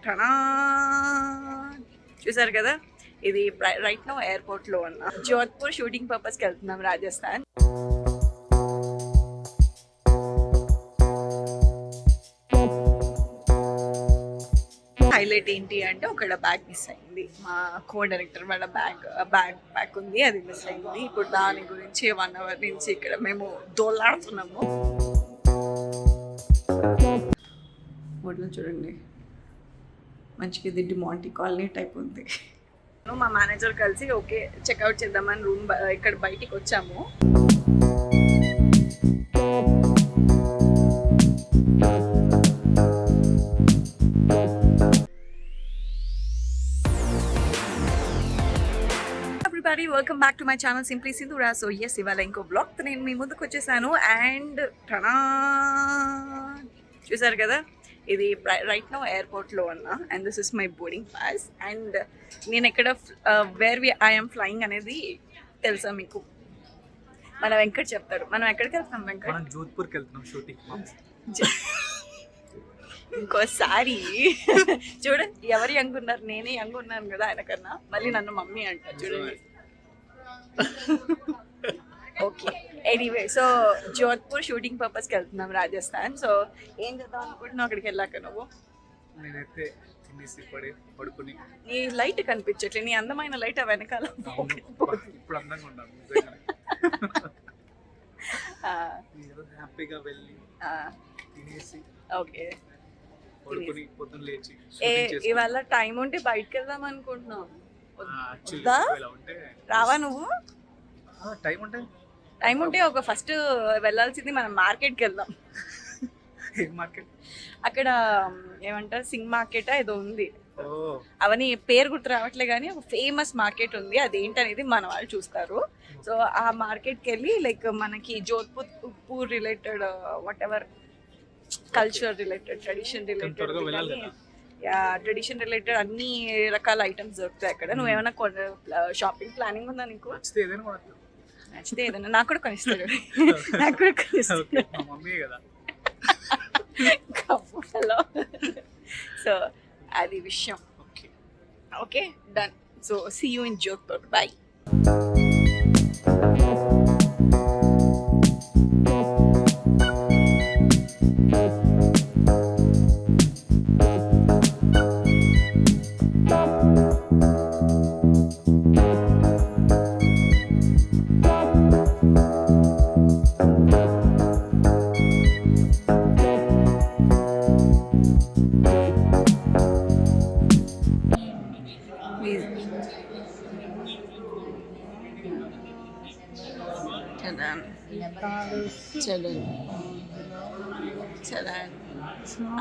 టనా చూసారు కదా, ఇది రైట్ నో ఎయిర్పోర్ట్లో ఉన్న జోధ్పూర్ షూటింగ్ పర్పస్కి వెళ్తున్నాం రాజస్థాన్. హైలైట్ ఏంటి అంటే ఒక బ్యాగ్ మిస్ అయింది. మా కో డైరెక్టర్ వాళ్ళ బ్యాగ్ ఉంది, అది మిస్ అయింది. ఇప్పుడు దాని గురించి 1 hour నుంచి ఇక్కడ మేము దోలాడుతున్నాము. హోటల్ చూడండి, మంచిగా ఇది డిమాంటీ కాలనీ టైప్ ఉంది. మా మేనేజర్ కలిసి ఓకే చెక్అవుట్ చేద్దామని రూమ్ ఇక్కడ బయటికి వచ్చాము. Welcome back to my channel simply Sindhura. So yes, ఇవాళ ఇంకో బ్లాగ్ నేను మీ ముందుకు వచ్చేసాను. అండ్ టనా చూసారు కదా, ఇది రైట్ నో ఎయిర్పోర్ట్లో ఉన్నా. And this is my boarding pass. And నేను ఎక్కడ వేర్ ఐఎమ్ ఫ్లయింగ్ అనేది తెలుసా మీకు? మన వెంకట్ చెప్తాడు. మనం ఎక్కడికి వెళ్తాం వెంకట్? జోధ్పూర్కి వెళ్తున్నాం షూటింగ్. ఇంకోసారి చూడండి, ఎవరు యంగ్ ఉన్నారు? నేనే యంగ్ ఉన్నాను కదా ఆయన కన్నా. మళ్ళీ నన్ను మమ్మీ అంట చూడండి. Okay, anyway, so Jodhpur shooting పర్పస్కి వెళ్తున్నాం రాజస్థాన్. సో ఏం చేద్దాం అనుకుంటున్నావు అక్కడికి వెళ్ళాక నువ్వు? నేనైతే తినేసి పడుకుని. నీ లైట్ కనిపించట్లే, నీ అందమైన లైట్ ఆ వెనకాల. ఇప్పుడు అందంగా ఉన్నాను హ్యాపీగా వెళ్ళి తినేసి ఓకే పడుకుని పొద్దున్న లేచి ఇవాళ టైం ఉంటే బయటకు వెళ్దాం అనుకుంటున్నాం. రావా నువ్వు? టైం ఉంటే ఒక ఫస్ట్ వెళ్ళాల్సింది మనం మార్కెట్కి వెళ్దాం. మార్కెట్ అక్కడ ఏమంటారు, సింగ్ మార్కెట్ ఏదో ఉంది. అవన్నీ పేరు గుర్తు రావట్లే కానీ ఒక ఫేమస్ మార్కెట్ ఉంది. అదేంటనేది మన వాళ్ళు చూస్తారు. సో ఆ మార్కెట్కి వెళ్ళి లైక్ మనకి Jodhpur related what ever culture related, tradition related అన్ని రకాల ఐటమ్స్ దొరుకుతాయి అక్కడ. నువ్వు ఏమైనా షాపింగ్ ప్లానింగ్ ఉందా నీకు? నచ్చితే ఏదైనా నాకు కూడా కొనిస్తాడు. నాకు కూడా కొనిస్తాడు. సో అది విషయం. Okay done. So see you in Jodhpur. Bye.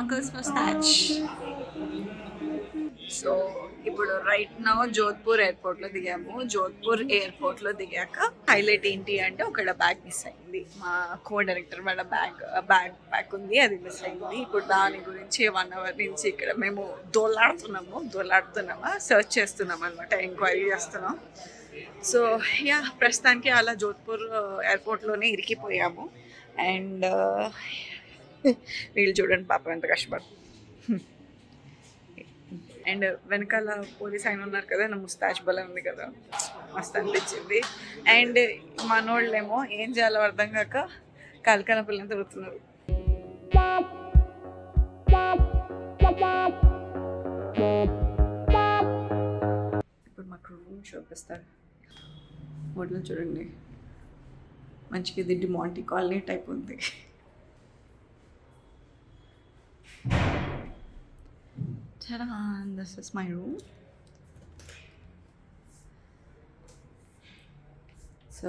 Uncle's mustache. So ఇప్పుడు రైట్ నౌ జోధ్పూర్ ఎయిర్పోర్ట్లో దిగాము. జోధ్పూర్ ఎయిర్పోర్ట్లో దిగాక హైలైట్ ఏంటి అంటే ఒక బ్యాగ్ మిస్ అయింది. మా కో డైరెక్టర్ వాళ్ళ బ్యాగ్ ఉంది, అది మిస్ అయింది. ఇప్పుడు దాని గురించి 1 hour నుంచి ఇక్కడ మేము దోలాడుతున్నామా సర్చ్ చేస్తున్నాం అనమాట, ఎంక్వైరీ చేస్తున్నాం. సో యా, ప్రస్తుతానికి అలా జోధ్పూర్ ఎయిర్పోర్ట్లోనే ఇరికిపోయాము. అండ్ వీళ్ళు చూడండి పాపం ఎంత కష్టపడు. అండ్ వెనకాల పోలీస్ ఆయన ఉన్నారు కదా, నా ముస్తాచ్ బలం ఉంది కదా, మస్తు అనిపించింది. అండ్ మనోళ్ళేమో ఏం చేయాలో అర్థం కాక కలకన పిల్లని తిరుగుతున్నారు. ఇప్పుడు మాకు రూమ్ చూపిస్తారు. హోటల్ చూడండి, మంచిగా ఇది డిమాంటీ కాలనీ టైప్ ఉంది. This is my room. So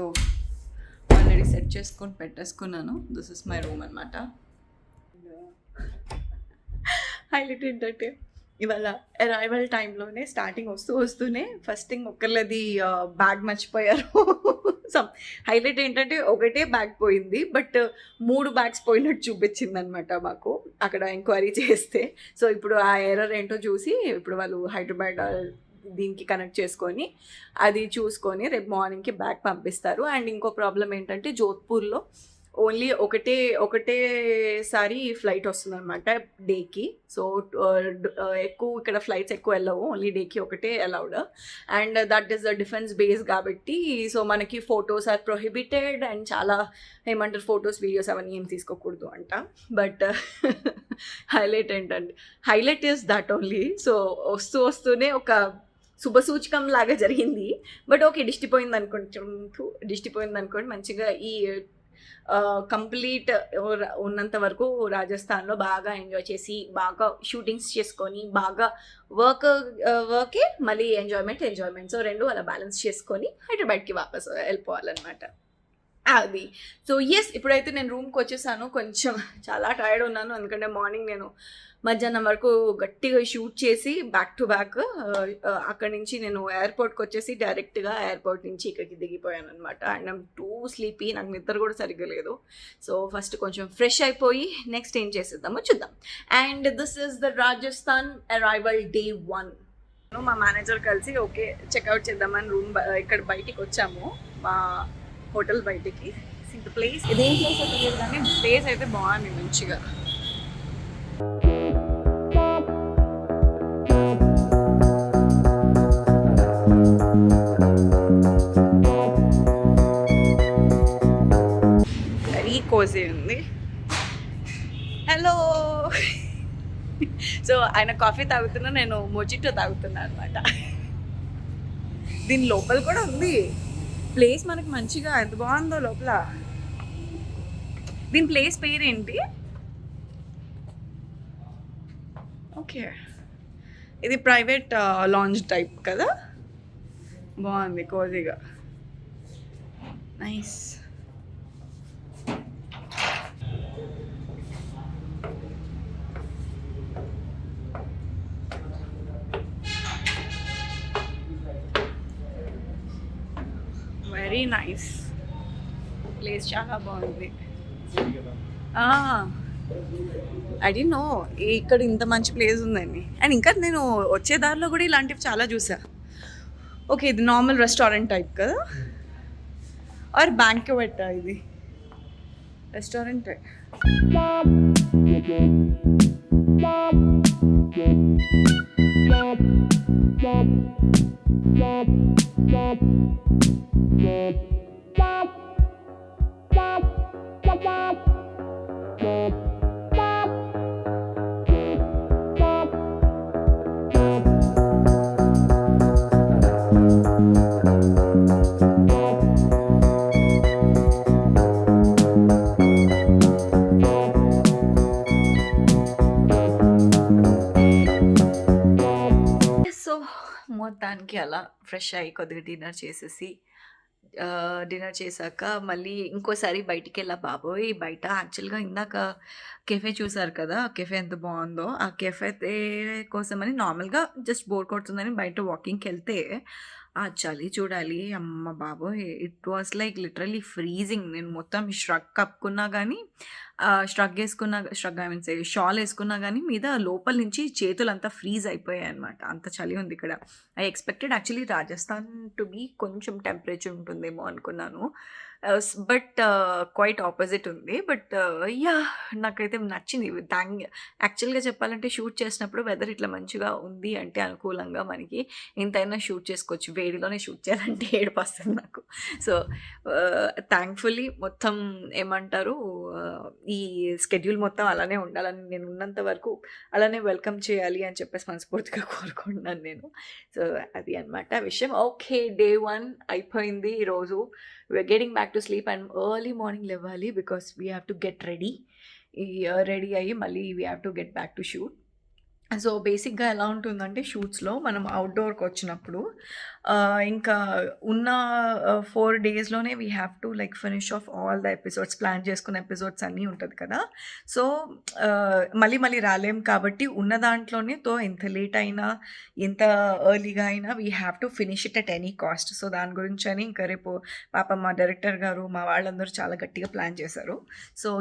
already set చేసుకొని పెట్టేసుకున్నాను. దిస్ ఇస్ మై రూమ్ అనమాట. హైలైట్ ఏంటంటే ఇవాళ అరైవల్ టైంలోనే స్టార్టింగ్ వస్తూనే ఫస్ట్ థింగ్ ఒకళ్ళది బ్యాగ్ మర్చిపోయారు. హైలైట్ ఏంటంటే ఒకటే బ్యాగ్ పోయింది, బట్ 3 బ్యాగ్స్ పోయినట్టు చూపించింది అనమాట మాకు అక్కడ ఎంక్వైరీ చేస్తే. సో ఇప్పుడు ఆ ఎర్రర్ ఏంటో చూసి ఇప్పుడు వాళ్ళు హైదరాబాద్ దీనికి కనెక్ట్ చేసుకొని అది చూసుకొని రేపు మార్నింగ్కి బ్యాగ్ పంపిస్తారు. అండ్ ఇంకో ప్రాబ్లం ఏంటంటే జోధ్పూర్లో ఓన్లీ ఒకటేసారి ఫ్లైట్ వస్తుంది అనమాట డేకి. సో ఎక్కువ ఇక్కడ ఫ్లైట్స్ ఎక్కువ వెళ్ళవు, ఓన్లీ డేకి ఒకటే allowed. And that is the defence base కాబట్టి సో మనకి ఫొటోస్ ఆర్ ప్రొహిబిటెడ్ అండ్ చాలా ఏమంటారు ఫొటోస్ వీడియోస్ అవన్నీ ఏం తీసుకోకూడదు అంట. బట్ హైలైట్ ఏంటంటే highlight is that only. So వస్తూనే ఒక శుభసూచకం లాగా జరిగింది. బట్ ఓకే, దిష్టి పోయింది అనుకోండి మంచిగా ఈ కంప్లీట్ ఉన్నంత వరకు రాజస్థాన్లో బాగా ఎంజాయ్ చేసి బాగా షూటింగ్స్ చేసుకొని బాగా వర్కే మళ్ళీ ఎంజాయ్మెంట్ సో రెండు అలా బ్యాలెన్స్ చేసుకొని హైదరాబాద్కి వాపస్ వెళ్ళిపోవాలన్నమాట అది. సో ఇప్పుడైతే నేను రూమ్కి వచ్చేసాను. కొంచెం చాలా టైర్డ్ ఉన్నాను, ఎందుకంటే మార్నింగ్ నేను మధ్యాహ్నం వరకు గట్టిగా షూట్ చేసి బ్యాక్ టు బ్యాక్ అక్కడి నుంచి నేను ఎయిర్పోర్ట్కి వచ్చేసి డైరెక్ట్గా ఎయిర్పోర్ట్ నుంచి ఇక్కడికి దిగిపోయాను అనమాట. అండ్ ఐమ్ టూ స్లీపీ, నాకు నిద్ర కూడా సరిగ్గా లేదు. సో ఫస్ట్ కొంచెం ఫ్రెష్ అయిపోయి నెక్స్ట్ ఏం చేసేద్దామో చూద్దాం. And this is the Rajasthan arrival day 1. మా మేనేజర్ కలిసి ఓకే చెక్అవుట్ చేద్దామని రూమ్ ఇక్కడ బయటికి వచ్చాము, మా హోటల్ బయటికి. ప్లేస్ ఇదేం ప్లేస్ అయితే లేదు కానీ ప్లేస్ అయితే బాగుంది మంచిగా. వెరీ కోజీ ఉంది. హలో. సో ఆయన కాఫీ తాగుతున్నా, నేను మొజిటో తాగుతున్నా అనమాట. దీని లోపల కూడా ఉంది ప్లేస్, మనకి మంచిగా ఎంత బాగుందో లోపల. దీని ప్లేస్ పేరేంటి? ఓకే, ఇది ప్రైవేట్ లాంజ్ టైప్ కదా, బాగుంది కోజీగా, నైస్. వెరీ నైస్ ప్లేస్, చాలా బాగుంది. ఐ డి నో ఇక్కడ ఇంత మంచి ప్లేస్ ఉందని. అండ్ ఇంకా నేను వచ్చే దారిలో కూడా ఇలాంటివి చాలా చూసా. ఓకే, ఇది నార్మల్ రెస్టారెంట్ టైప్ కదా, ఆర్ బ్యాంక్వెట్? ఇది రెస్టారెంట్. మొత్తానికి అలా ఫ్రెష్ అయ్యి కొద్దిగా డిన్నర్ చేశాక మళ్ళీ ఇంకోసారి బయటికి వెళ్ళా. బాబోయ్, బయట యాక్చువల్గా ఇందాక కెఫే చూసారు కదా, కెఫే ఎంత బాగుందో. ఆ కెఫే కోసమని నార్మల్గా జస్ట్ బోర్ కొడుతుందని బయట వాకింగ్కి వెళ్తే ఆ చలి చూడాలి, అమ్మ బాబోయ్, it was like literally freezing. నేను మొత్తం షర్ట్ కప్పుకున్నా కానీ షాల్ వేసుకున్నా కానీ మీద లోపల నుంచి చేతులంతా ఫ్రీజ్ అయిపోయాయి అనమాట, అంత చలి ఉంది ఇక్కడ. I expected actually Rajasthan to be కొంచెం టెంపరేచర్ ఉంటుందేమో అనుకున్నాను, బట్ క్వైట్ ఆపోజిట్ ఉంది. బట్ నాకైతే నచ్చింది. యాక్చువల్గా చెప్పాలంటే షూట్ చేసినప్పుడు వెదర్ ఇట్లా మంచిగా ఉంది అంటే అనుకూలంగా మనకి ఎంతైనా షూట్ చేసుకోవచ్చు. వేడిలోనే షూట్ చేయాలంటే ఏడుపు వస్తుంది నాకు. సో థ్యాంక్ఫుల్లీ మొత్తం ఏమంటారు ఈ స్కెడ్యూల్ మొత్తం అలానే ఉండాలని, నేను ఉన్నంత వరకు అలానే వెల్కమ్ చేయాలి అని చెప్పేసి మనస్ఫూర్తిగా కోరుకుంటున్నాను నేను. సో అది అనమాట విషయం. ఓకే, డే 1 అయిపోయింది ఈరోజు. we're getting back to sleep and early morning leవ్వాలి because we have to get ready అయ్యి మళ్ళీ we have to get back to shoot. So బేసిక్గా ఎలా ఉంటుందంటే షూట్స్లో మనం అవుట్డోర్కి వచ్చినప్పుడు ఇంకా ఉన్న 4 daysలోనే we have to like finish off all the episodes, plan చేసుకున్న ఎపిసోడ్స్ అన్నీ ఉంటుంది కదా. సో మళ్ళీ రాలేం కాబట్టి ఉన్న దాంట్లోనే ఎంత లేట్ అయినా ఎంత ఎర్లీగా అయినా we have to finish it at any cost. So దాని గురించి అని ఇంకా రేపు పాప మా డైరెక్టర్ గారు మా వాళ్ళందరూ చాలా గట్టిగా ప్లాన్ చేశారు. సో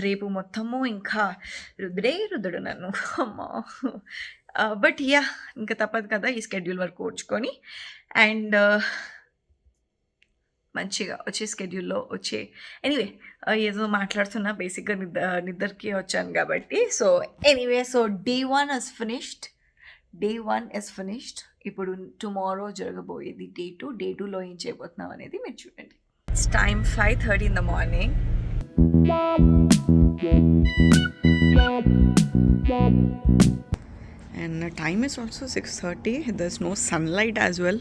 రేపు మొత్తము ఇంకా రుద్రుడు నన్ను అమ్మా. బట్ ఇంకా తప్పదు కదా ఈ స్కెడ్యూల్ వరకు ఓడ్చుకొని. అండ్ మంచిగా వచ్చే స్కెడ్యూల్లో వచ్చే ఎనీవే ఏదో మాట్లాడుతున్నా బేసిక్గా నిద్రకి వచ్చాను కాబట్టి so anyway so day 1 is finished ఇప్పుడు టుమారో జరగబోయేది డే 2లో ఏం చేయబోతున్నాం అనేది మీరు చూడండి. It's time 5:30 in the morning. And the time is also 6:30. There's no sunlight as well.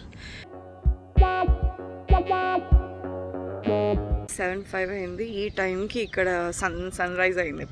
7:05 అయింది. ఈ టైంకి ఇక్కడ సన్ రైజ్ అయింది.